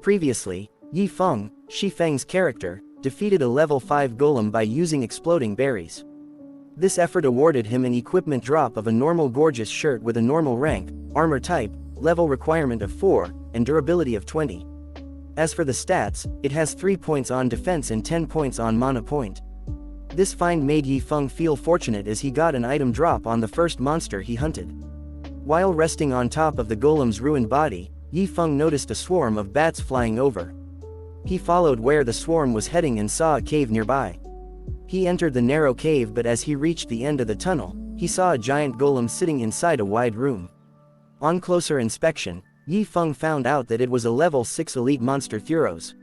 Previously, Yi Feng, Shi Feng's character, defeated a level 5 golem by using exploding berries. This effort awarded him an equipment drop of a normal gorgeous shirt with a normal rank, armor type, level requirement of 4, and durability of 20. As for the stats, it has 3 points on defense and 10 points on mana point. This find made Yi Feng feel fortunate as he got an item drop on the first monster he hunted. While resting on top of the golem's ruined body, Yi Feng noticed a swarm of bats flying over. He followed where the swarm was heading and saw a cave nearby. He entered the narrow cave, but as he reached the end of the tunnel, he saw a giant golem sitting inside a wide room. On closer inspection, Yi Feng found out that it was a level 6 elite monster Thuros.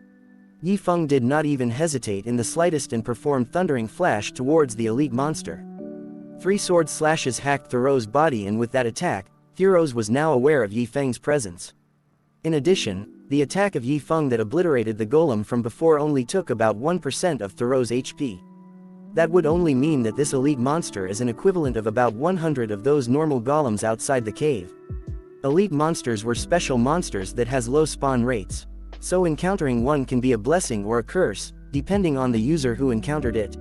Yi Feng did not even hesitate in the slightest and performed Thundering Flash towards the elite monster. 3 sword slashes hacked Thuros' body, and with that attack, Thuros was now aware of Yi Feng's presence. In addition, the attack of Yi Feng that obliterated the golem from before only took about 1% of Thuros' HP. That would only mean that this elite monster is an equivalent of about 100 of those normal golems outside the cave. Elite monsters were special monsters that has low spawn rates, so encountering one can be a blessing or a curse, depending on the user who encountered it.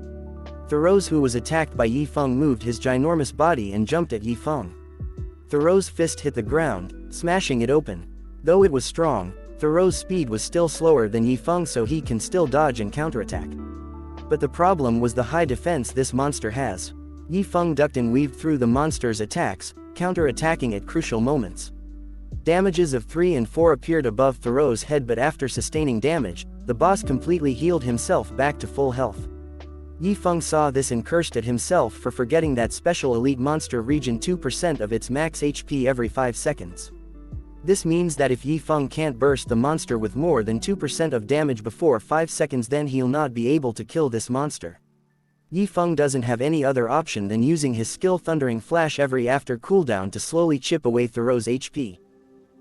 Thuros, who was attacked by Yi Feng, moved his ginormous body and jumped at Yi Feng. Thuros' fist hit the ground, smashing it open. Though it was strong, Thuros' speed was still slower than Yi Feng, so he can still dodge and counterattack. But the problem was the high defense this monster has. Yi Feng ducked and weaved through the monster's attacks, counter-attacking at crucial moments. Damages of 3 and 4 appeared above Thuros' head, but after sustaining damage, the boss completely healed himself back to full health. Yi Feng saw this and cursed at himself for forgetting that special elite monster regen 2% of its max HP every 5 seconds. This means that if Yi Feng can't burst the monster with more than 2% of damage before 5 seconds, then he'll not be able to kill this monster. Yi Feng doesn't have any other option than using his skill Thundering Flash every after cooldown to slowly chip away Thuros' HP.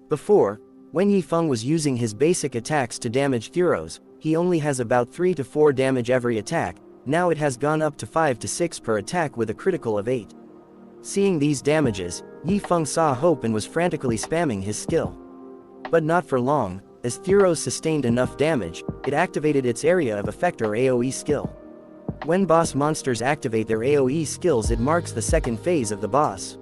Before, when Yi Feng was using his basic attacks to damage Thuros, he only has about 3 to 4 damage every attack. Now it has gone up to 5 to 6 per attack with a critical of 8. Seeing these damages, Yi Feng saw hope and was frantically spamming his skill. But not for long, as Thuros sustained enough damage, it activated its area of effect or AoE skill. When boss monsters activate their AoE skills, it marks the second phase of the boss.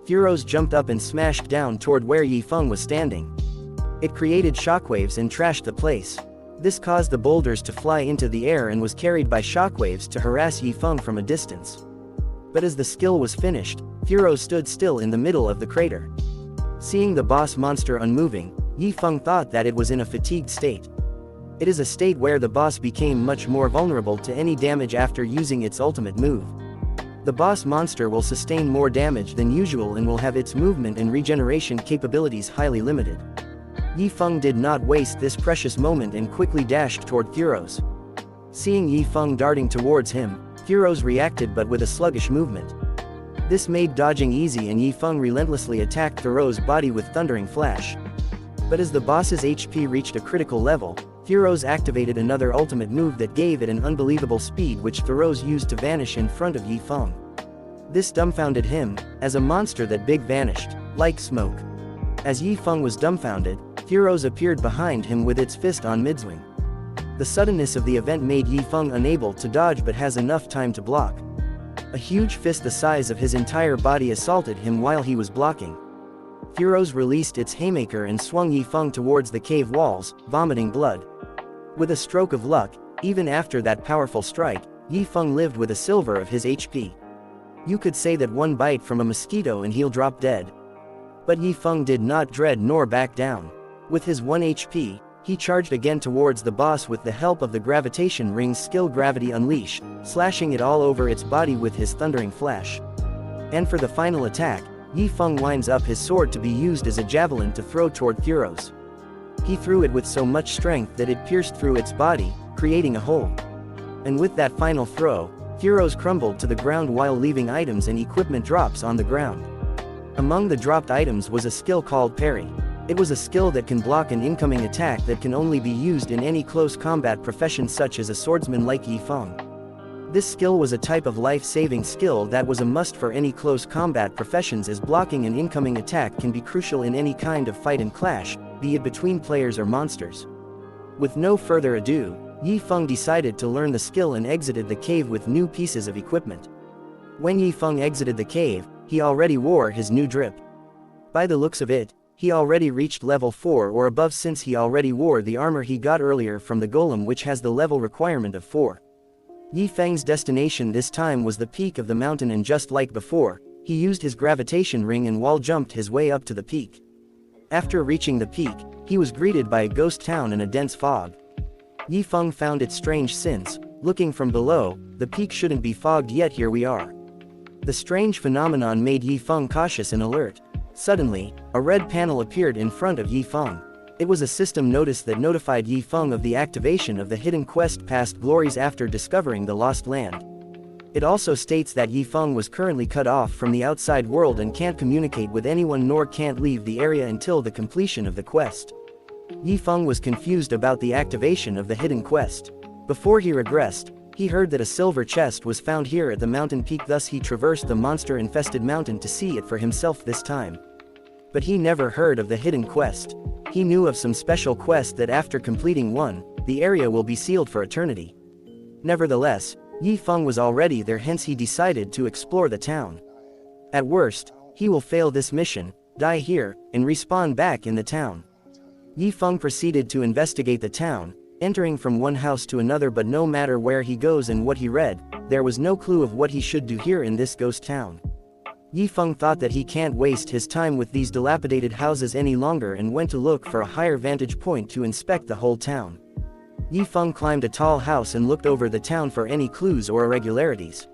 Thuros jumped up and smashed down toward where Yi Feng was standing. It created shockwaves and trashed the place. This caused the boulders to fly into the air and was carried by shockwaves to harass Yi Feng from a distance. But as the skill was finished, Thuros stood still in the middle of the crater. Seeing the boss monster unmoving, Yi Feng thought that it was in a fatigued state. It is a state where the boss became much more vulnerable to any damage after using its ultimate move. The boss monster will sustain more damage than usual and will have its movement and regeneration capabilities highly limited. Yi Feng did not waste this precious moment and quickly dashed toward Thuros. Seeing Yi Feng darting towards him, Thuros reacted, but with a sluggish movement. This made dodging easy, and Yi Feng relentlessly attacked Thuros' body with Thundering Flash. But as the boss's HP reached a critical level, Thuros activated another ultimate move that gave it an unbelievable speed, which Thuros used to vanish in front of Yi Feng. This dumbfounded him, as a monster that big vanished, like smoke. As Yi Feng was dumbfounded, Thuros appeared behind him with its fist on midswing. The suddenness of the event made Yi Feng unable to dodge, but has enough time to block. A huge fist the size of his entire body assaulted him while he was blocking. Thuros released its haymaker and swung Yi Feng towards the cave walls, vomiting blood. With a stroke of luck, even after that powerful strike, Yi Feng lived with a silver of his HP. You could say that one bite from a mosquito and he'll drop dead. But Yi Feng did not dread nor back down. With his 1 HP, he charged again towards the boss with the help of the gravitation ring's skill Gravity Unleash, slashing it all over its body with his Thundering Flash. And for the final attack, Yi Feng winds up his sword to be used as a javelin to throw toward Thuros. He threw it with so much strength that it pierced through its body, creating a hole. And with that final throw, Thuros crumbled to the ground while leaving items and equipment drops on the ground. Among the dropped items was a skill called Parry. It was a skill that can block an incoming attack that can only be used in any close combat profession such as a swordsman like Yi Feng. This skill was a type of life-saving skill that was a must for any close combat professions, as blocking an incoming attack can be crucial in any kind of fight and clash, be it between players or monsters. With no further ado, Yi Feng decided to learn the skill and exited the cave with new pieces of equipment. When Yi Feng exited the cave, he already wore his new drip. By the looks of it, he already reached level 4 or above since he already wore the armor he got earlier from the golem, which has the level requirement of 4. Yi Feng's destination this time was the peak of the mountain, and just like before, he used his gravitation ring and wall jumped his way up to the peak. After reaching the peak, he was greeted by a ghost town and a dense fog. Yi Feng found it strange since, looking from below, the peak shouldn't be fogged, yet here we are. The strange phenomenon made Yi Feng cautious and alert. Suddenly, a red panel appeared in front of Yi Feng. It was a system notice that notified Yi Feng of the activation of the hidden quest Past Glories after discovering the lost land. It also states that Yi Feng was currently cut off from the outside world and can't communicate with anyone nor can't leave the area until the completion of the quest. Yi Feng was confused about the activation of the hidden quest. Before he regressed, he heard that a silver chest was found here at the mountain peak, thus he traversed the monster-infested mountain to see it for himself this time. But he never heard of the hidden quest. He knew of some special quest that after completing one, the area will be sealed for eternity. Nevertheless, Yi Feng was already there, hence he decided to explore the town. At worst, he will fail this mission, die here, and respawn back in the town. Yi Feng proceeded to investigate the town, entering from one house to another, but no matter where he goes and what he read, there was no clue of what he should do here in this ghost town. Yi Feng thought that he can't waste his time with these dilapidated houses any longer and went to look for a higher vantage point to inspect the whole town. Yi Feng climbed a tall house and looked over the town for any clues or irregularities.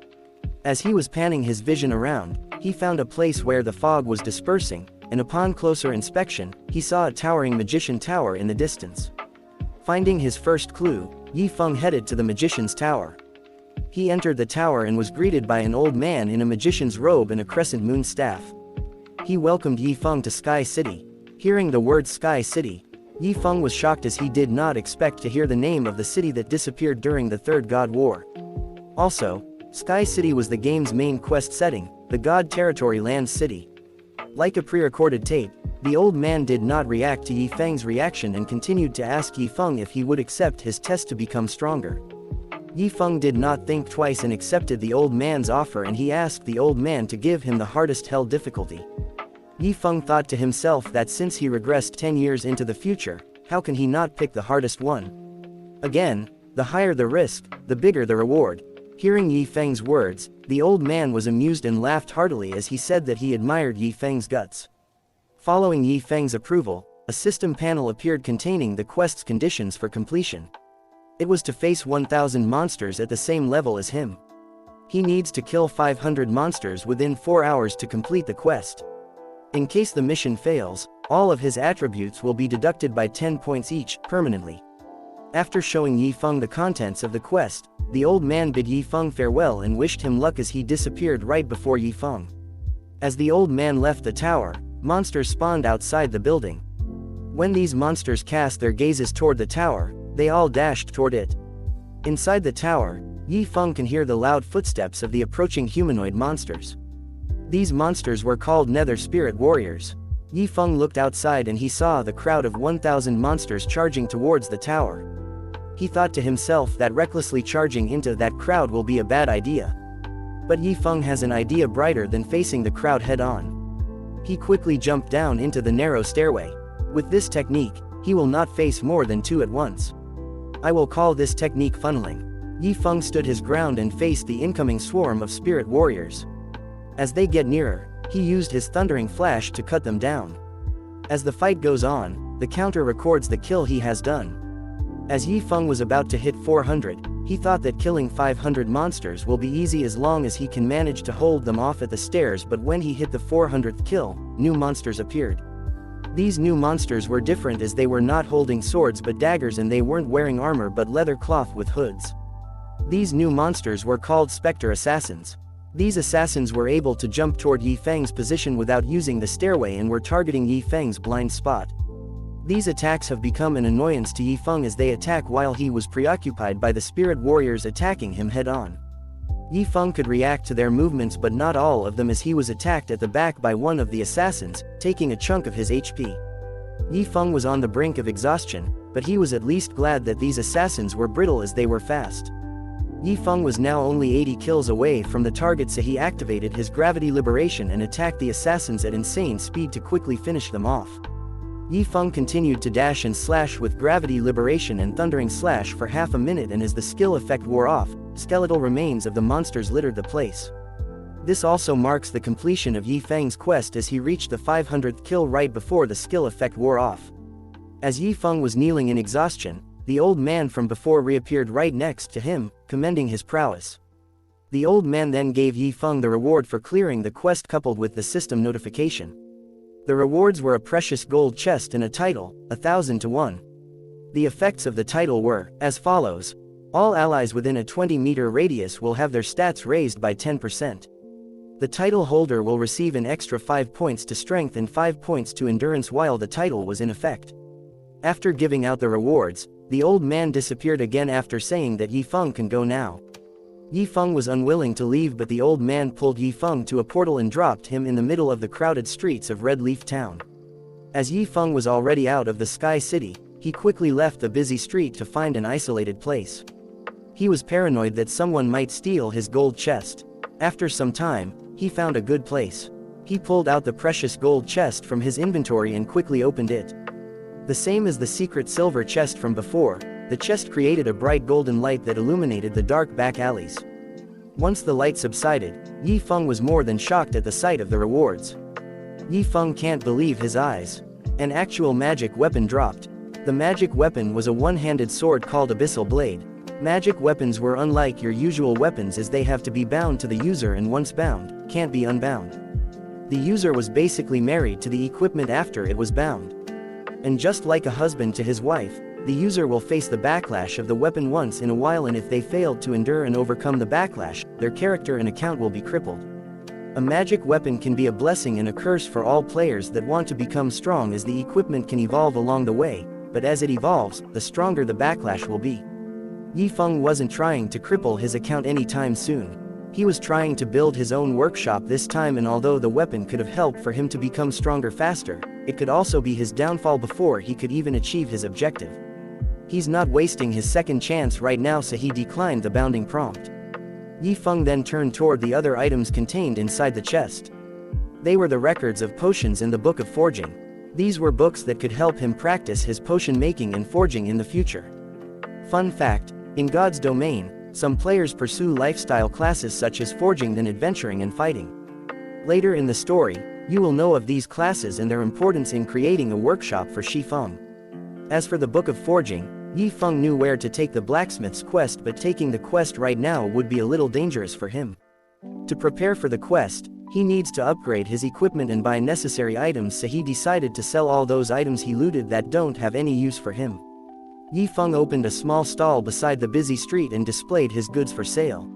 As he was panning his vision around, he found a place where the fog was dispersing, and upon closer inspection, he saw a towering magician tower in the distance. Finding his first clue, Yi Feng headed to the magician's tower. He entered the tower and was greeted by an old man in a magician's robe and a crescent moon staff. He welcomed Yi Feng to Sky City. Hearing the word Sky City, Yi Feng was shocked as he did not expect to hear the name of the city that disappeared during the Third God War. Also, Sky City was the game's main quest setting, the God Territory Land City. Like a pre-recorded tape, the old man did not react to Yi Feng's reaction and continued to ask Yi Feng if he would accept his test to become stronger. Yi Feng did not think twice and accepted the old man's offer, and he asked the old man to give him the hardest hell difficulty. Yi Feng thought to himself that since he regressed 10 years into the future, how can he not pick the hardest one? Again, the higher the risk, the bigger the reward. Hearing Yi Feng's words, the old man was amused and laughed heartily as he said that he admired Yi Feng's guts. Following Yi Feng's approval, a system panel appeared containing the quest's conditions for completion. It was to face 1,000 monsters at the same level as him. He needs to kill 500 monsters within 4 hours to complete the quest. In case the mission fails, all of his attributes will be deducted by 10 points each, permanently. After showing Yi Feng the contents of the quest, the old man bid Yi Feng farewell and wished him luck as he disappeared right before Yi Feng. As the old man left the tower, monsters spawned outside the building. When these monsters cast their gazes toward the tower, they all dashed toward it. Inside the tower, Yi Feng can hear the loud footsteps of the approaching humanoid monsters. These monsters were called Nether Spirit Warriors. Yi Feng looked outside and he saw the crowd of 1,000 monsters charging towards the tower. He thought to himself that recklessly charging into that crowd will be a bad idea. But Yi Feng has an idea brighter than facing the crowd head-on. He quickly jumped down into the narrow stairway. With this technique, he will not face more than 2 at once. I will call this technique funneling. Yi Feng stood his ground and faced the incoming swarm of spirit warriors. As they get nearer, he used his thundering flash to cut them down. As the fight goes on, the counter records the kill he has done. As Yi Feng was about to hit 400, he thought that killing 500 monsters will be easy as long as he can manage to hold them off at the stairs, but when he hit the 400th kill, new monsters appeared. These new monsters were different as they were not holding swords but daggers, and they weren't wearing armor but leather cloth with hoods. These new monsters were called Spectre Assassins. These assassins were able to jump toward Yi Feng's position without using the stairway and were targeting Yi Feng's blind spot. These attacks have become an annoyance to Yi Feng as they attack while he was preoccupied by the spirit warriors attacking him head-on. Yi Feng could react to their movements but not all of them, as he was attacked at the back by one of the assassins, taking a chunk of his HP. Yi Feng was on the brink of exhaustion, but he was at least glad that these assassins were brittle as they were fast. Yi Feng was now only 80 kills away from the target, so he activated his gravity liberation and attacked the assassins at insane speed to quickly finish them off. Yi Feng continued to dash and slash with gravity liberation and thundering slash for half a minute, and as the skill effect wore off, skeletal remains of the monsters littered the place. This also marks the completion of Yi Feng's quest, as he reached the 500th kill right before the skill effect wore off. As Yi Feng was kneeling in exhaustion, the old man from before reappeared right next to him, commending his prowess. The old man then gave Yi Feng the reward for clearing the quest coupled with the system notification. The rewards were a precious gold chest and a title, 1,000 to 1. The effects of the title were as follows: all allies within a 20-meter radius will have their stats raised by 10%. The title holder will receive an extra 5 points to strength and 5 points to endurance while the title was in effect. After giving out the rewards, the old man disappeared again after saying that Yi Feng can go now. Yi Feng was unwilling to leave, but the old man pulled Yi Feng to a portal and dropped him in the middle of the crowded streets of Red Leaf Town. As Yi Feng was already out of the Sky City, he quickly left the busy street to find an isolated place. He was paranoid that someone might steal his gold chest. After some time, he found a good place. He pulled out the precious gold chest from his inventory and quickly opened it. The same as the secret silver chest from before, the chest created a bright golden light that illuminated the dark back alleys. Once the light subsided, Yi Feng was more than shocked at the sight of the rewards. Yi Feng can't believe his eyes. An actual magic weapon dropped. The magic weapon was a one-handed sword called Abyssal Blade. Magic weapons were unlike your usual weapons, as they have to be bound to the user, and once bound, can't be unbound. The user was basically married to the equipment after it was bound. And just like a husband to his wife, the user will face the backlash of the weapon once in a while, and if they failed to endure and overcome the backlash, their character and account will be crippled. A magic weapon can be a blessing and a curse for all players that want to become strong, as the equipment can evolve along the way, but as it evolves, the stronger the backlash will be. Yi Feng wasn't trying to cripple his account anytime soon. He was trying to build his own workshop this time, and although the weapon could have helped for him to become stronger faster, it could also be his downfall before he could even achieve his objective. He's not wasting his second chance right now, so he declined the bounding prompt. Yi Feng then turned toward the other items contained inside the chest. They were the records of potions in the Book of Forging. These were books that could help him practice his potion making and forging in the future. Fun fact: in God's domain, some players pursue lifestyle classes such as forging, then adventuring and fighting. Later in the story, you will know of these classes and their importance in creating a workshop for Shi Feng. As for the Book of Forging, Yi Feng knew where to take the blacksmith's quest, but taking the quest right now would be a little dangerous for him. To prepare for the quest, he needs to upgrade his equipment and buy necessary items, so he decided to sell all those items he looted that don't have any use for him. Yi Feng opened a small stall beside the busy street and displayed his goods for sale.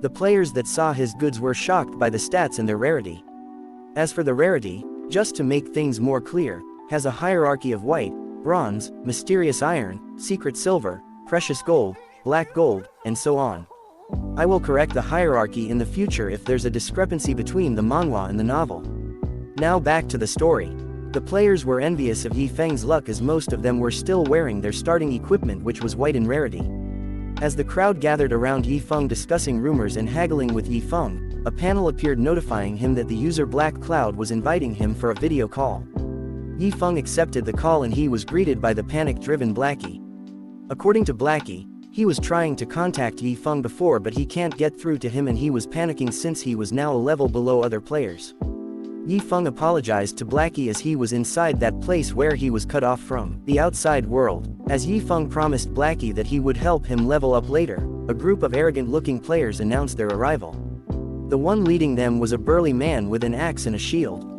The players that saw his goods were shocked by the stats and their rarity. As for the rarity, just to make things more clear, has a hierarchy of white, bronze, mysterious iron, secret silver, precious gold, black gold, and so on. I will correct the hierarchy in the future if there's a discrepancy between the manhwa and the novel. Now back to the story. The players were envious of Yi Feng's luck, as most of them were still wearing their starting equipment, which was white in rarity. As the crowd gathered around Yi Feng discussing rumors and haggling with Yi Feng, a panel appeared notifying him that the user Black Cloud was inviting him for a video call. Yi Feng accepted the call and he was greeted by the panic-driven Blackie. According to Blackie, he was trying to contact Yi Feng before, but he can't get through to him, and he was panicking since he was now a level below other players. Yi Feng apologized to Blackie as he was inside that place where he was cut off from the outside world. As Yi Feng promised Blackie that he would help him level up later, a group of arrogant-looking players announced their arrival. The one leading them was a burly man with an axe and a shield.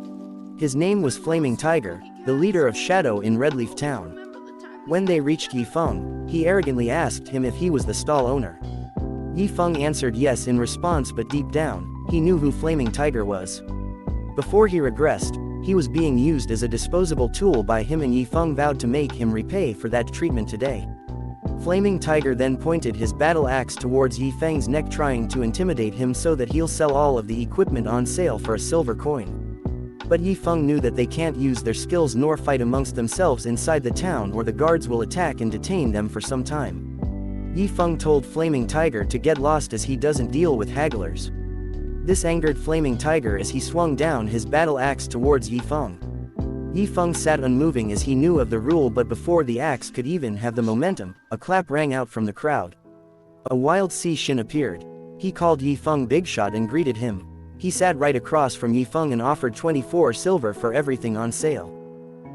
His name was Flaming Tiger, the leader of Shadow in Redleaf Town. When they reached Yi Feng, he arrogantly asked him if he was the stall owner. Yi Feng answered yes in response, but deep down, he knew who Flaming Tiger was. Before he regressed, he was being used as a disposable tool by him, and Yi Feng vowed to make him repay for that treatment today. Flaming Tiger then pointed his battle axe towards Yi Feng's neck, trying to intimidate him so that he'll sell all of the equipment on sale for a silver coin. But Yi Feng knew that they can't use their skills nor fight amongst themselves inside the town, or the guards will attack and detain them for some time. Yi Feng told Flaming Tiger to get lost as he doesn't deal with hagglers. This angered Flaming Tiger as he swung down his battle axe towards Yi Feng. Yi Feng sat unmoving as he knew of the rule, but before the axe could even have the momentum, a clap rang out from the crowd. A wild Shi Feng appeared. He called Yi Feng Big Shot and greeted him. He sat right across from Yi Feng and offered 24 silver for everything on sale.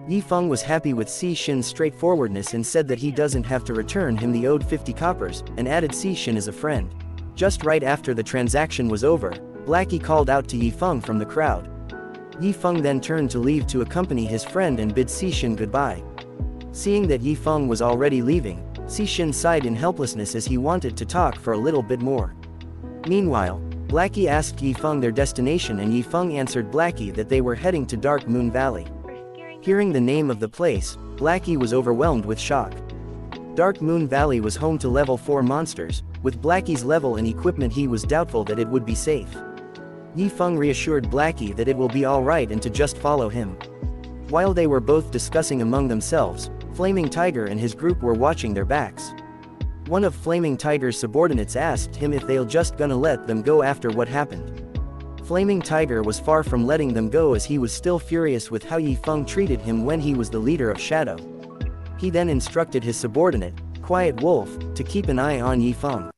Yi Feng was happy with Shi Feng's straightforwardness and said that he doesn't have to return him the owed 50 coppers, and added Shi Feng as a friend. Just right after the transaction was over, Blackie called out to Yi Feng from the crowd. Yi Feng then turned to leave to accompany his friend and bid Shi Feng goodbye. Seeing that Yi Feng was already leaving, Shi Feng sighed in helplessness as he wanted to talk for a little bit more. Meanwhile, Blackie asked Yi Feng their destination, and Yi Feng answered Blackie that they were heading to Dark Moon Valley. Hearing the name of the place, Blackie was overwhelmed with shock. Dark Moon Valley was home to level 4 monsters. With Blackie's level and equipment, he was doubtful that it would be safe. Yi Feng reassured Blackie that it will be alright and to just follow him. While they were both discussing among themselves, Flaming Tiger and his group were watching their backs. One of Flaming Tiger's subordinates asked him if they'll just gonna let them go after what happened. Flaming Tiger was far from letting them go, as he was still furious with how Yi Feng treated him when he was the leader of Shadow. He then instructed his subordinate, Quiet Wolf, to keep an eye on Yi Feng.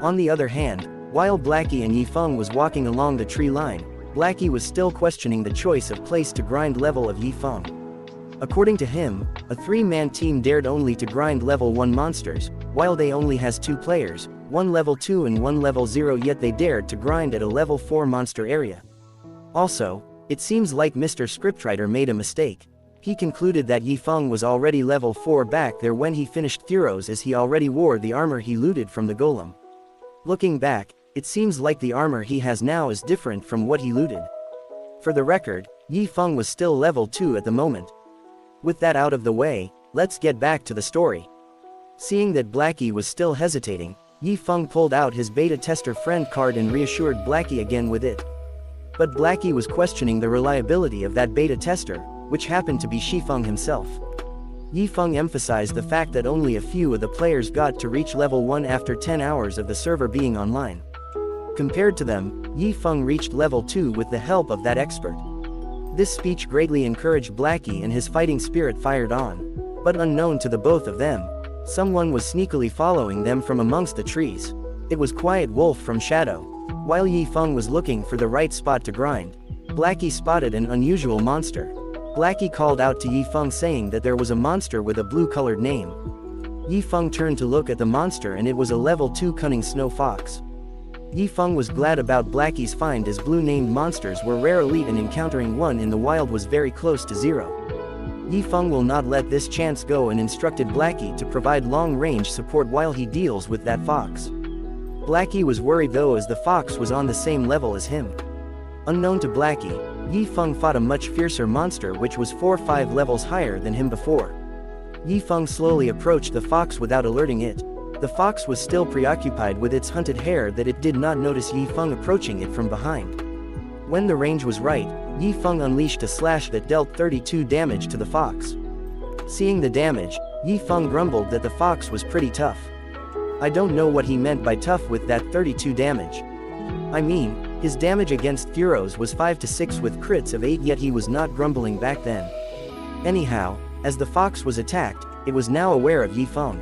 On the other hand, while Blackie and Yi Feng was walking along the tree line, Blackie was still questioning the choice of place to grind level of Yi Feng. According to him, a 3-man team dared only to grind level 1 monsters, while they only has 2 players, 1 level 2 and 1 level 0, yet they dared to grind at a level 4 monster area. Also, it seems like Mr. Scriptwriter made a mistake. He concluded that Yi Feng was already level 4 back there when he finished Thuros, as he already wore the armor he looted from the golem. Looking back, it seems like the armor he has now is different from what he looted. For the record, Yi Feng was still level 2 at the moment. With that out of the way, let's get back to the story. Seeing that Blackie was still hesitating, Yi Feng pulled out his beta tester friend card and reassured Blackie again with it. But Blackie was questioning the reliability of that beta tester, which happened to be Shi Feng himself. Yi Feng emphasized the fact that only a few of the players got to reach level 1 after 10 hours of the server being online. Compared to them, Yi Feng reached level 2 with the help of that expert. This speech greatly encouraged Blackie, and his fighting spirit fired on. But unknown to the both of them, someone was sneakily following them from amongst the trees. It was Quiet Wolf from Shadow. While Yi Feng was looking for the right spot to grind, Blackie spotted an unusual monster. Blackie called out to Yi Feng saying that there was a monster with a blue-colored name. Yi Feng turned to look at the monster, and it was a level 2 cunning snow fox. Yi Feng was glad about Blackie's find, as blue-named monsters were rare elite and encountering one in the wild was very close to 0. Yi Feng will not let this chance go and instructed Blackie to provide long-range support while he deals with that fox. Blackie was worried though, as the fox was on the same level as him. Unknown to Blackie, Yi Feng fought a much fiercer monster which was 4 or 5 levels higher than him before. Yi Feng slowly approached the fox without alerting it. The fox was still preoccupied with its hunted hare that it did not notice Yi Feng approaching it from behind. When the range was right, Yi Feng unleashed a slash that dealt 32 damage to the fox. Seeing the damage, Yi Feng grumbled that the fox was pretty tough. I don't know what he meant by tough with that 32 damage. I mean, his damage against Thuros was 5 to 6 with crits of 8, yet he was not grumbling back then. Anyhow, as the fox was attacked, it was now aware of Yi Feng.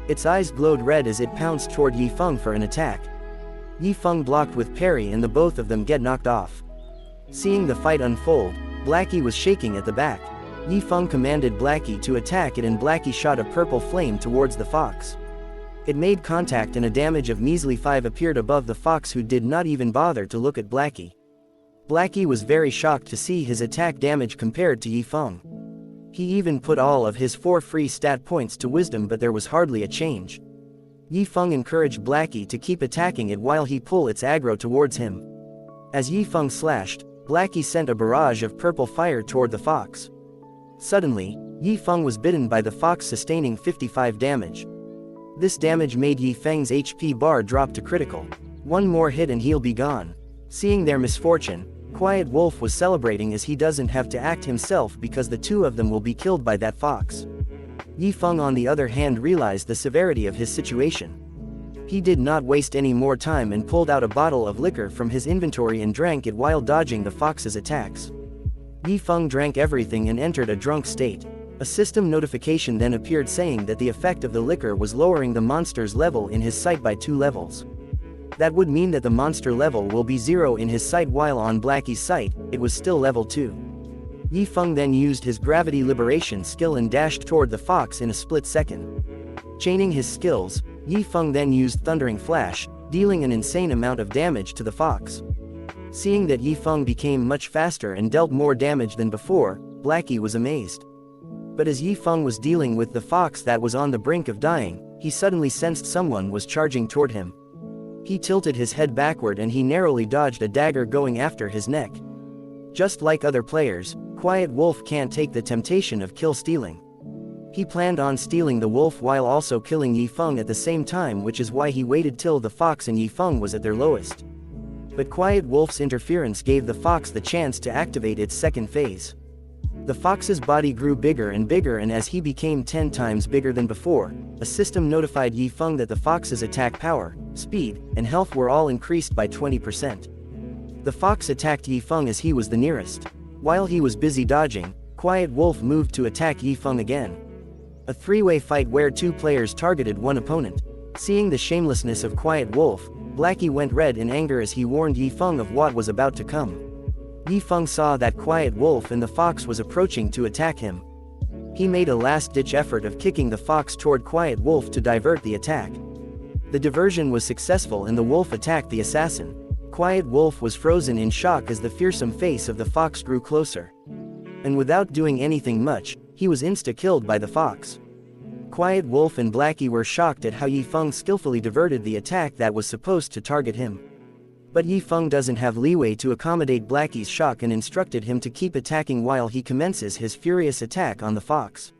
Its eyes glowed red as it pounced toward Yi Feng for an attack. Yi Feng blocked with parry and the both of them get knocked off. Seeing the fight unfold, Blackie was shaking at the back. Yi Feng commanded Blackie to attack it, and Blackie shot a purple flame towards the fox. It made contact and a damage of measly 5 appeared above the fox, who did not even bother to look at Blackie. Blackie was very shocked to see his attack damage compared to Yi Feng. He even put all of his 4 free stat points to wisdom, but there was hardly a change. Yi Feng encouraged Blackie to keep attacking it while he pulled its aggro towards him. As Yi Feng slashed, Blackie sent a barrage of purple fire toward the fox. Suddenly, Yi Feng was bitten by the fox, sustaining 55 damage. This damage made Yi Feng's HP bar drop to critical. One more hit and he'll be gone. Seeing their misfortune, Quiet Wolf was celebrating as he doesn't have to act himself because the two of them will be killed by that fox. Yi Feng on the other hand realized the severity of his situation. He did not waste any more time and pulled out a bottle of liquor from his inventory and drank it while dodging the fox's attacks. Yi Feng drank everything and entered a drunk state. A system notification then appeared saying that the effect of the liquor was lowering the monster's level in his sight by 2 levels. That would mean that the monster level will be 0 in his sight, while on Blackie's sight, it was still level 2. Yi Feng then used his gravity liberation skill and dashed toward the fox in a split second. Chaining his skills, Yi Feng then used Thundering Flash, dealing an insane amount of damage to the fox. Seeing that Yi Feng became much faster and dealt more damage than before, Blackie was amazed. But as Yi Feng was dealing with the fox that was on the brink of dying, he suddenly sensed someone was charging toward him. He tilted his head backward and he narrowly dodged a dagger going after his neck. Just like other players, Quiet Wolf can't take the temptation of kill stealing. He planned on stealing the wolf while also killing Yi Feng at the same time, which is why he waited till the fox and Yi Feng was at their lowest. But Quiet Wolf's interference gave the fox the chance to activate its second phase. The fox's body grew bigger and bigger, and as he became 10 times bigger than before, a system notified Yi Feng that the fox's attack power, speed, and health were all increased by 20%. The fox attacked Yi Feng as he was the nearest. While he was busy dodging, Quiet Wolf moved to attack Yi Feng again. A three-way fight where 2 players targeted one opponent. Seeing the shamelessness of Quiet Wolf, Blackie went red in anger as he warned Yi Feng of what was about to come. Yi Feng saw that Quiet Wolf and the fox was approaching to attack him. He made a last-ditch effort of kicking the fox toward Quiet Wolf to divert the attack. The diversion was successful and the wolf attacked the assassin. Quiet Wolf was frozen in shock as the fearsome face of the fox grew closer. And without doing anything much, he was insta-killed by the fox. Quiet Wolf and Blackie were shocked at how Yi Feng skillfully diverted the attack that was supposed to target him. But Yi Feng doesn't have leeway to accommodate Blackie's shock and instructed him to keep attacking while he commences his furious attack on the fox.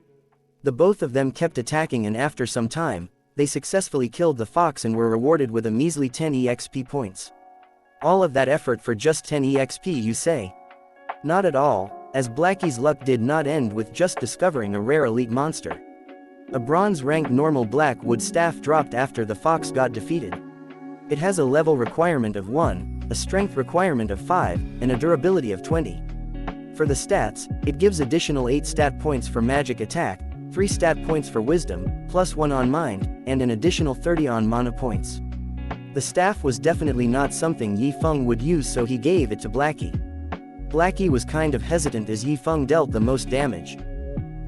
The both of them kept attacking, and after some time, they successfully killed the fox and were rewarded with a measly 10 EXP points. All of that effort for just 10 EXP, you say? Not at all, as Blackie's luck did not end with just discovering a rare elite monster. A bronze-ranked normal Blackwood staff dropped after the fox got defeated. It has a level requirement of 1, a strength requirement of 5, and a durability of 20. For the stats, it gives additional 8 stat points for magic attack, 3 stat points for wisdom, +1 on mind, and an additional 30 on mana points. The staff was definitely not something Yi Feng would use, so he gave it to Blackie. Blackie was kind of hesitant as Yi Feng dealt the most damage.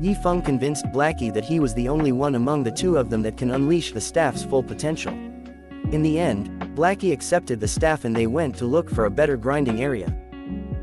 Yi Feng convinced Blackie that he was the only one among the two of them that can unleash the staff's full potential. In the end, Blackie accepted the staff and they went to look for a better grinding area.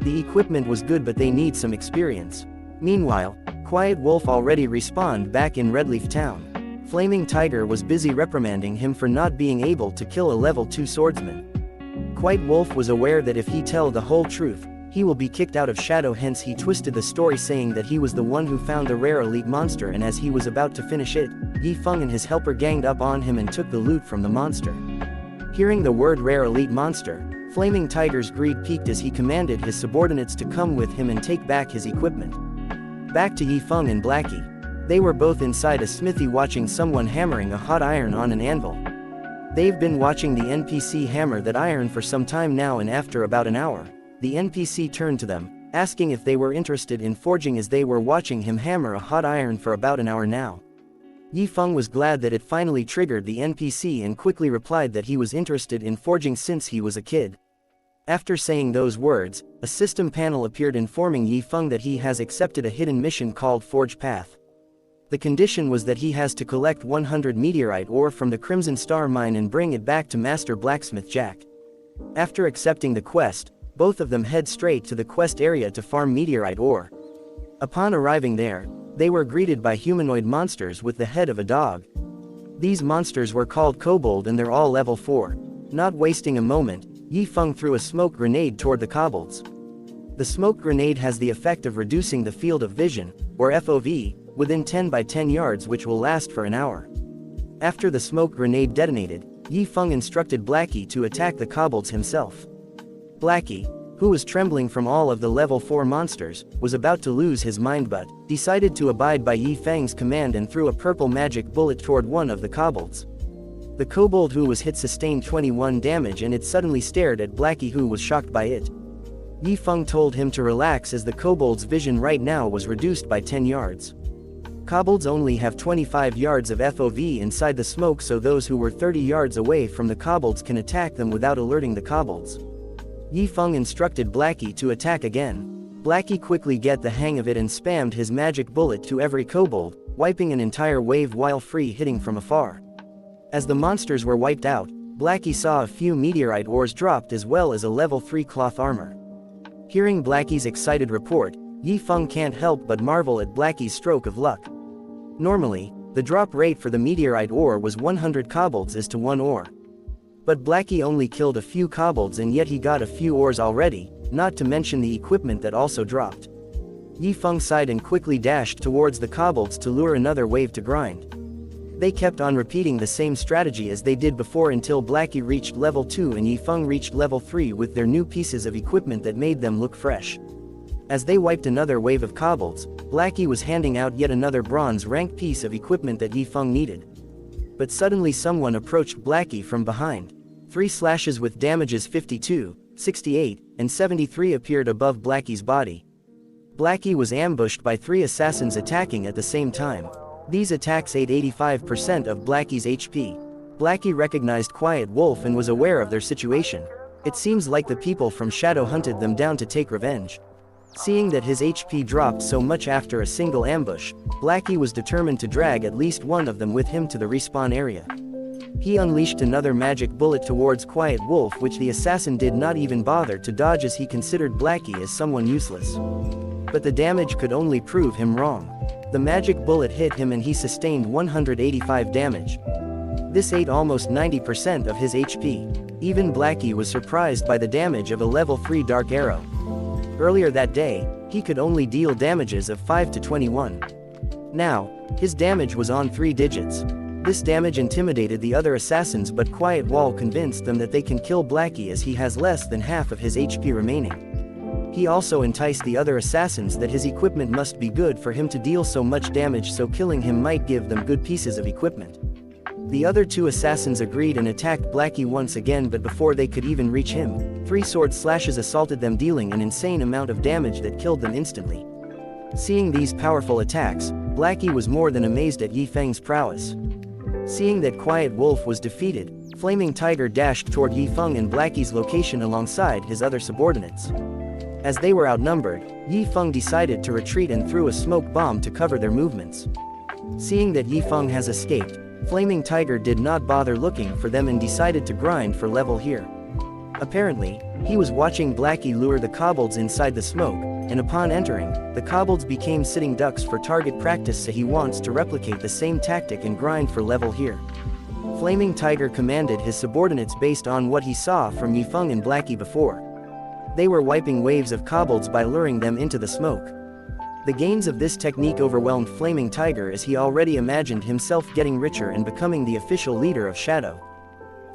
The equipment was good, but they need some experience. Meanwhile, Quiet Wolf already respawned back in Redleaf Town. Flaming Tiger was busy reprimanding him for not being able to kill a level 2 swordsman. Quiet Wolf was aware that if he tell the whole truth, he will be kicked out of Shadow, hence he twisted the story saying that he was the one who found the rare elite monster, and as he was about to finish it, Yi Feng and his helper ganged up on him and took the loot from the monster. Hearing the word rare elite monster, Flaming Tiger's greed peaked as he commanded his subordinates to come with him and take back his equipment. Back to Yi Feng and Blackie. They were both inside a smithy watching someone hammering a hot iron on an anvil. They've been watching the NPC hammer that iron for some time now, and after about an hour, the NPC turned to them, asking if they were interested in forging as they were watching him hammer a hot iron for about an hour now. Yi Feng was glad that it finally triggered the NPC and quickly replied that he was interested in forging since he was a kid. After saying those words, a system panel appeared informing Yi Feng that he has accepted a hidden mission called Forge Path. The condition was that he has to collect 100 meteorite ore from the Crimson Star mine and bring it back to Master Blacksmith Jack. After accepting the quest, both of them head straight to the quest area to farm meteorite ore. Upon arriving there, they were greeted by humanoid monsters with the head of a dog. These monsters were called kobold and they're all level 4. Not wasting a moment, Yi Feng threw a smoke grenade toward the kobolds. The smoke grenade has the effect of reducing the field of vision, or FOV, within 10 by 10 yards, which will last for an hour. After the smoke grenade detonated, Yi Feng instructed Blackie to attack the kobolds himself. Blackie, who was trembling from all of the level 4 monsters, was about to lose his mind but decided to abide by Yi Feng's command and threw a purple magic bullet toward one of the kobolds. The kobold who was hit sustained 21 damage and it suddenly stared at Blackie, who was shocked by it. Yi Feng told him to relax as the kobold's vision right now was reduced by 10 yards. Kobolds only have 25 yards of FOV inside the smoke, so those who were 30 yards away from the kobolds can attack them without alerting the kobolds. Yi Feng instructed Blackie to attack again. Blackie quickly get the hang of it and spammed his magic bullet to every kobold, wiping an entire wave while free hitting from afar. As the monsters were wiped out, Blackie saw a few meteorite ores dropped as well as a level 3 cloth armor. Hearing Blackie's excited report, Yi Feng can't help but marvel at Blackie's stroke of luck. Normally, the drop rate for the meteorite ore was 100 kobolds is to 1 ore. But Blackie only killed a few kobolds and yet he got a few ores already, not to mention the equipment that also dropped. Yi Feng sighed and quickly dashed towards the kobolds to lure another wave to grind. They kept on repeating the same strategy as they did before until Blackie reached level 2 and Yi Feng reached level 3 with their new pieces of equipment that made them look fresh. As they wiped another wave of kobolds, Blackie was handing out yet another bronze rank piece of equipment that Yi Feng needed. But suddenly someone approached Blackie from behind. 3 slashes with damages 52, 68, and 73 appeared above Blackie's body. Blackie was ambushed by 3 assassins attacking at the same time. These attacks ate 85% of Blackie's HP. Blackie recognized Quiet Wolf and was aware of their situation. It seems like the people from Shadow hunted them down to take revenge. Seeing that his HP dropped so much after a single ambush, Blackie was determined to drag at least one of them with him to the respawn area. He unleashed another magic bullet towards Quiet Wolf, which the assassin did not even bother to dodge as he considered Blackie as someone useless. But the damage could only prove him wrong. The magic bullet hit him and he sustained 185 damage. This ate almost 90% of his HP. Even Blackie was surprised by the damage of a level 3 dark arrow. Earlier that day, he could only deal damages of 5 to 21. Now, his damage was on 3 digits. This damage intimidated the other assassins, but Quiet Wall convinced them that they can kill Blackie as he has less than half of his HP remaining. He also enticed the other assassins that his equipment must be good for him to deal so much damage, so killing him might give them good pieces of equipment. The other 2 assassins agreed and attacked Blackie once again, but before they could even reach him, 3 sword slashes assaulted them, dealing an insane amount of damage that killed them instantly. Seeing these powerful attacks, Blackie was more than amazed at Yi Feng's prowess. Seeing that Quiet Wolf was defeated, Flaming Tiger dashed toward Yi Feng and Blackie's location alongside his other subordinates. As they were outnumbered, Yi Feng decided to retreat and threw a smoke bomb to cover their movements. Seeing that Yi Feng has escaped, Flaming Tiger did not bother looking for them and decided to grind for level here. Apparently, he was watching Blackie lure the kobolds inside the smoke, and upon entering, the kobolds became sitting ducks for target practice, so he wants to replicate the same tactic and grind for level here. Flaming Tiger commanded his subordinates based on what he saw from Yi Feng and Blackie before. They were wiping waves of kobolds by luring them into the smoke. The gains of this technique overwhelmed Flaming Tiger, as he already imagined himself getting richer and becoming the official leader of Shadow.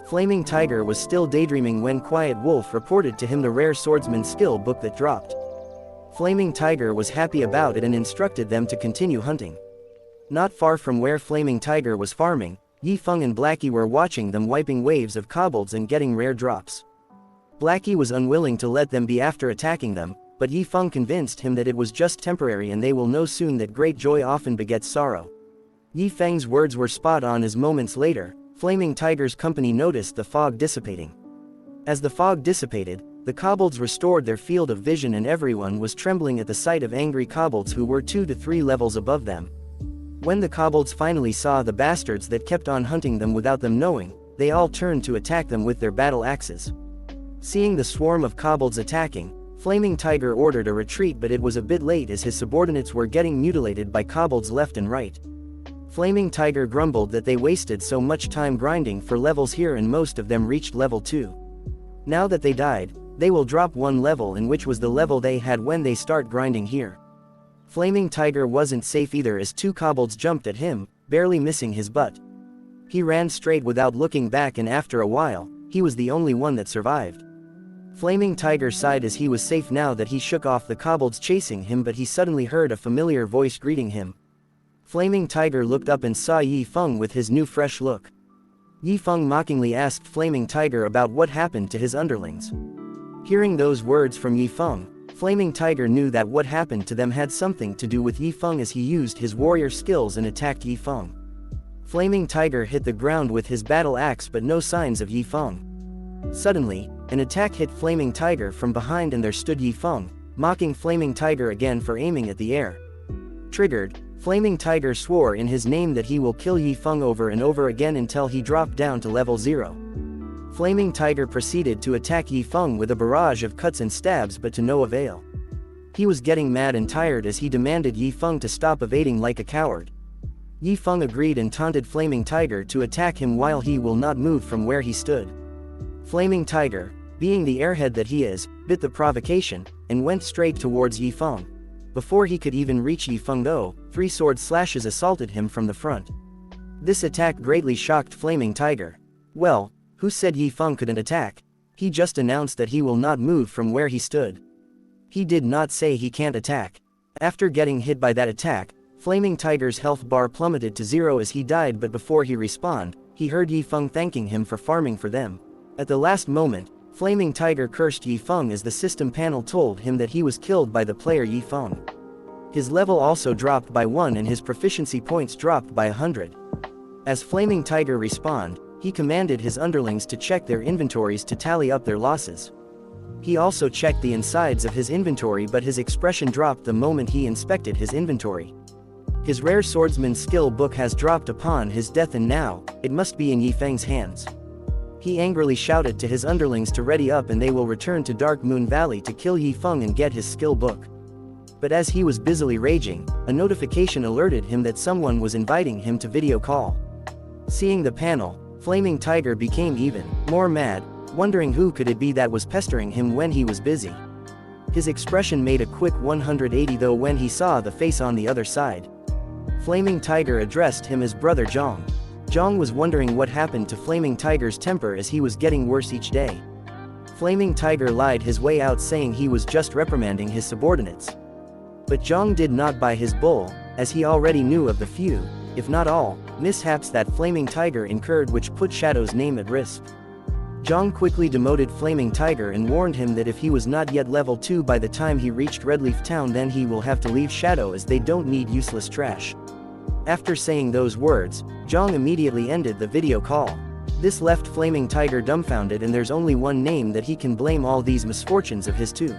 Flaming Tiger was still daydreaming when Quiet Wolf reported to him the rare swordsman skill book that dropped. Flaming Tiger was happy about it and instructed them to continue hunting. Not far from where Flaming Tiger was farming, Yi Feng and Blackie were watching them wiping waves of kobolds and getting rare drops. Blackie was unwilling to let them be after attacking them, but Yi Feng convinced him that it was just temporary and they will know soon that great joy often begets sorrow. Yi Feng's words were spot on, as moments later, Flaming Tiger's company noticed the fog dissipating. As the fog dissipated, the kobolds restored their field of vision and everyone was trembling at the sight of angry kobolds who were 2 to 3 levels above them. When the kobolds finally saw the bastards that kept on hunting them without them knowing, they all turned to attack them with their battle axes. Seeing the swarm of kobolds attacking, Flaming Tiger ordered a retreat, but it was a bit late as his subordinates were getting mutilated by kobolds left and right. Flaming Tiger grumbled that they wasted so much time grinding for levels here and most of them reached level 2. Now that they died, they will drop 1 level, in which was the level they had when they start grinding here. Flaming Tiger wasn't safe either, as 2 kobolds jumped at him, barely missing his butt. He ran straight without looking back, and after a while, he was the only one that survived. Flaming Tiger sighed as he was safe now that he shook off the kobolds chasing him, but he suddenly heard a familiar voice greeting him. Flaming Tiger looked up and saw Yi Feng with his new fresh look. Yi Feng mockingly asked Flaming Tiger about what happened to his underlings. Hearing those words from Yi Feng, Flaming Tiger knew that what happened to them had something to do with Yi Feng as he used his warrior skills and attacked Yi Feng. Flaming Tiger hit the ground with his battle axe, but no signs of Yi Feng. Suddenly, an attack hit Flaming Tiger from behind and there stood Yi Feng, mocking Flaming Tiger again for aiming at the air. Triggered, Flaming Tiger swore in his name that he will kill Yi Feng over and over again until he dropped down to level 0. Flaming Tiger proceeded to attack Yi Feng with a barrage of cuts and stabs, but to no avail. He was getting mad and tired as he demanded Yi Feng to stop evading like a coward. Yi Feng agreed and taunted Flaming Tiger to attack him while he will not move from where he stood. Flaming Tiger, being the airhead that he is, bit the provocation, and went straight towards Yi Feng. Before he could even reach Yi Feng though, 3 sword slashes assaulted him from the front. This attack greatly shocked Flaming Tiger. Well, who said Yi Feng couldn't attack? He just announced that he will not move from where he stood. He did not say he can't attack. After getting hit by that attack, Flaming Tiger's health bar plummeted to 0 as he died, but before he respawned, he heard Yi Feng thanking him for farming for them. At the last moment, Flaming Tiger cursed Yi Feng as the system panel told him that he was killed by the player Yi Feng. His level also dropped by 1 and his proficiency points dropped by 100. As Flaming Tiger respawned, he commanded his underlings to check their inventories to tally up their losses. He also checked the insides of his inventory, but his expression dropped the moment he inspected his inventory. His rare swordsman skill book has dropped upon his death and now, it must be in Yi Feng's hands. He angrily shouted to his underlings to ready up and they will return to Dark Moon Valley to kill Yi Feng and get his skill book. But as he was busily raging, a notification alerted him that someone was inviting him to video call. Seeing the panel, Flaming Tiger became even more mad, wondering who could it be that was pestering him when he was busy. His expression made a quick 180 though when he saw the face on the other side. Flaming Tiger addressed him as Brother Zhang. Zhang was wondering what happened to Flaming Tiger's temper as he was getting worse each day. Flaming Tiger lied his way out saying he was just reprimanding his subordinates. But Zhang did not buy his bull, as he already knew of the few, if not all, mishaps that Flaming Tiger incurred which put Shadow's name at risk. Zhang quickly demoted Flaming Tiger and warned him that if he was not yet level 2 by the time he reached Redleaf Town, then he will have to leave Shadow as they don't need useless trash. After saying those words, Zhang immediately ended the video call. This left Flaming Tiger dumbfounded, and there's only one name that he can blame all these misfortunes of his too.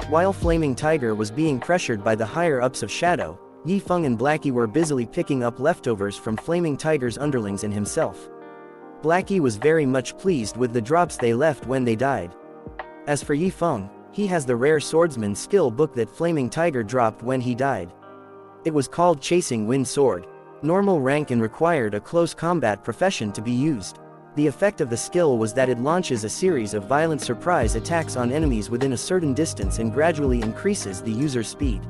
While Flaming Tiger was being pressured by the higher-ups of Shadow, Yi Feng and Blackie were busily picking up leftovers from Flaming Tiger's underlings and himself. Blackie was very much pleased with the drops they left when they died. As for Yi Feng, he has the rare swordsman skill book that Flaming Tiger dropped when he died. It was called Chasing Wind Sword. Normal rank and required a close combat profession to be used. The effect of the skill was that it launches a series of violent surprise attacks on enemies within a certain distance and gradually increases the user's speed.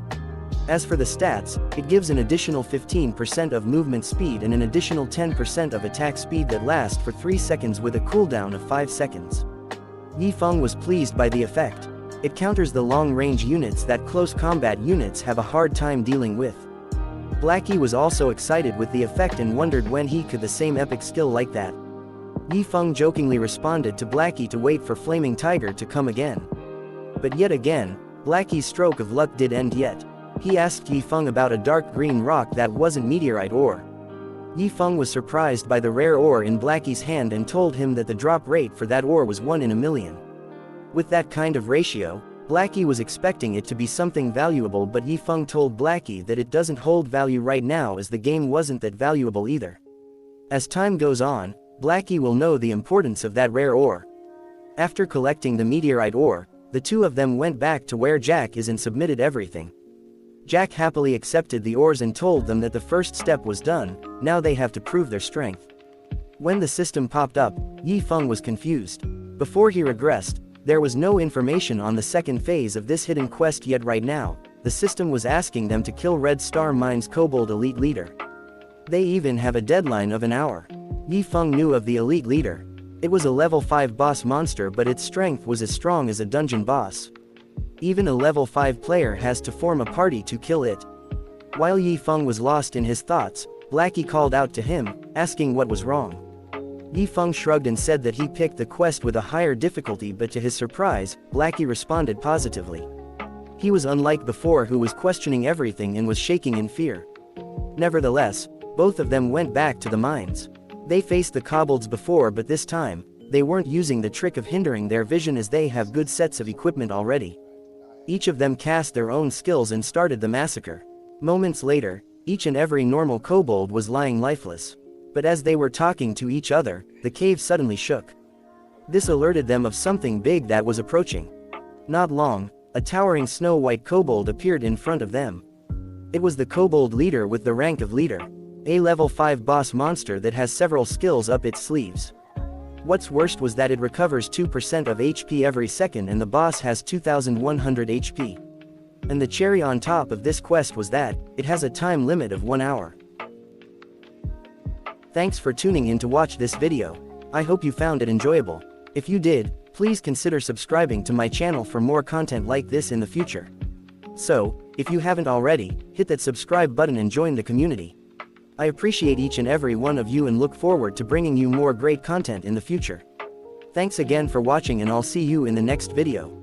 As for the stats, it gives an additional 15% of movement speed and an additional 10% of attack speed that last for 3 seconds with a cooldown of 5 seconds. Yi Feng was pleased by the effect. It counters the long-range units that close combat units have a hard time dealing with. Blackie was also excited with the effect and wondered when he could the same epic skill like that. Yi Feng jokingly responded to Blackie to wait for Flaming Tiger to come again. But yet again, Blackie's stroke of luck did end yet. He asked Yi Feng about a dark green rock that wasn't meteorite ore. Yi Feng was surprised by the rare ore in Blackie's hand and told him that the drop rate for that ore was 1 in a million. With that kind of ratio, Blackie was expecting it to be something valuable, but Yi Feng told Blackie that it doesn't hold value right now as the game wasn't that valuable either. As time goes on, Blackie will know the importance of that rare ore. After collecting the meteorite ore, the two of them went back to where Jack is and submitted everything. Jack happily accepted the ores and told them that the first step was done, now they have to prove their strength. When the system popped up, Yi Feng was confused. Before he regressed, there was no information on the second phase of this hidden quest yet. Right now, the system was asking them to kill Red Star Mine's Kobold Elite Leader. They even have a deadline of an hour. Yi Feng knew of the Elite Leader. It was a level 5 boss monster, but its strength was as strong as a dungeon boss. Even a level 5 player has to form a party to kill it. While Yi Feng was lost in his thoughts, Blackie called out to him, asking what was wrong. Yi Feng shrugged and said that he picked the quest with a higher difficulty, but to his surprise, Blackie responded positively. He was unlike before, who was questioning everything and was shaking in fear. Nevertheless, both of them went back to the mines. They faced the kobolds before, but this time, they weren't using the trick of hindering their vision, as they have good sets of equipment already. Each of them cast their own skills and started the massacre. Moments later, each and every normal kobold was lying lifeless. But as they were talking to each other, the cave suddenly shook. This alerted them of something big that was approaching. Not long, a towering snow-white kobold appeared in front of them. It was the kobold leader with the rank of leader, a level 5 boss monster that has several skills up its sleeves. What's worst was that it recovers 2% of HP every second, and the boss has 2100 HP. And the cherry on top of this quest was that it has a time limit of 1 hour. Thanks for tuning in to watch this video. I hope you found it enjoyable. If you did, please consider subscribing to my channel for more content like this in the future. So, if you haven't already, hit that subscribe button and join the community. I appreciate each and every one of you and look forward to bringing you more great content in the future. Thanks again for watching, and I'll see you in the next video.